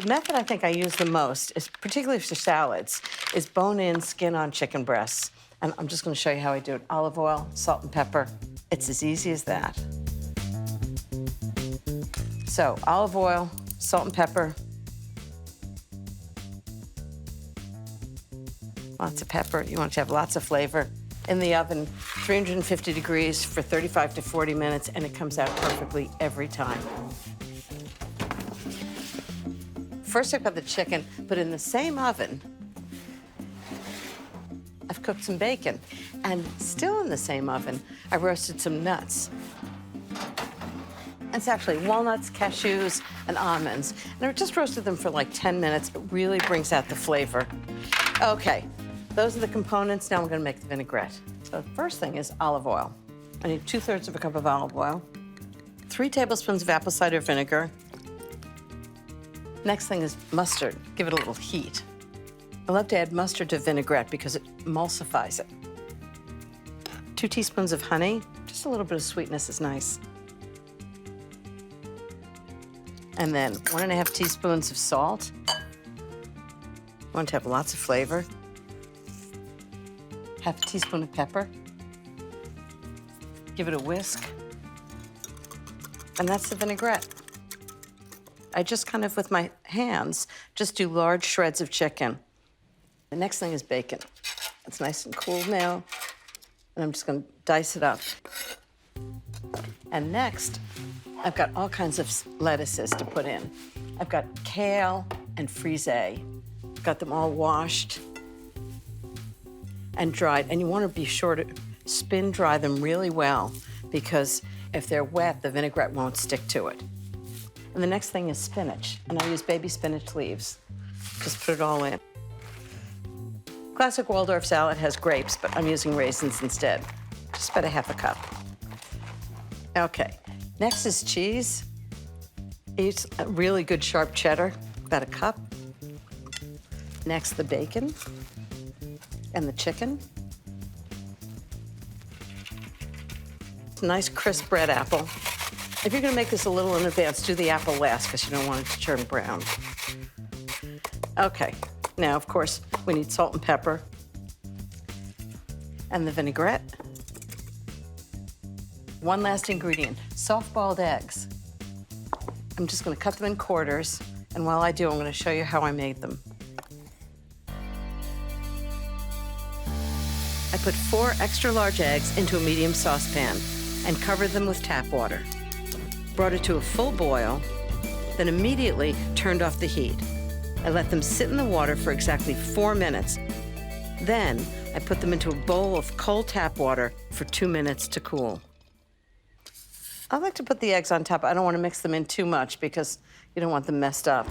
The method I think I use the most, is particularly for salads, is bone-in, skin-on chicken breasts. And I'm just gonna show you how I do it. Olive oil, salt and pepper. It's as easy as that. So, olive oil, salt and pepper. Lots of pepper. You want it to have lots of flavor. In the oven, 350 degrees for 35 to 40 minutes, and it comes out perfectly every time. First, I've got the chicken, but in the same oven, I've cooked some bacon. And still in the same oven, I roasted some nuts. It's actually walnuts, cashews, and almonds. And I just roasted them for like 10 minutes. It really brings out the flavor. Okay, those are the components. Now we're gonna make the vinaigrette. So the first thing is olive oil. I need 2/3 of a cup of olive oil, 3 tablespoons of apple cider vinegar. Next thing is mustard. Give it a little heat. I love to add mustard to vinaigrette because it emulsifies it. 2 teaspoons of honey. Just a little bit of sweetness is nice. And then 1.5 teaspoons of salt. Want to have lots of flavor. 1/2 teaspoon of pepper. Give it a whisk. And that's the vinaigrette. I just kind of, with my hands, just do large shreds of chicken. The next thing is bacon. It's nice and cool now. And I'm just gonna dice it up. And next, I've got all kinds of lettuces to put in. I've got kale and frisee. Got them all washed and dried. And you want to be sure to spin dry them really well, because if they're wet, the vinaigrette won't stick to it. And the next thing is spinach. And I use baby spinach leaves. Just put it all in. Classic Waldorf salad has grapes, but I'm using raisins instead. Just about 1/2 cup. Okay, next is cheese. Use a really good sharp cheddar, about 1 cup. Next, the bacon and the chicken. Nice crisp red apple. If you're gonna make this a little in advance, do the apple last because you don't want it to turn brown. Okay, now of course, we need salt and pepper and the vinaigrette. One last ingredient, soft-boiled eggs. I'm just gonna cut them in quarters, and while I do, I'm gonna show you how I made them. I put 4 extra large eggs into a medium saucepan and covered them with tap water. Brought it to a full boil, then immediately turned off the heat. I let them sit in the water for exactly 4 minutes. Then I put them into a bowl of cold tap water for 2 minutes to cool. I like to put the eggs on top. I don't want to mix them in too much because you don't want them messed up.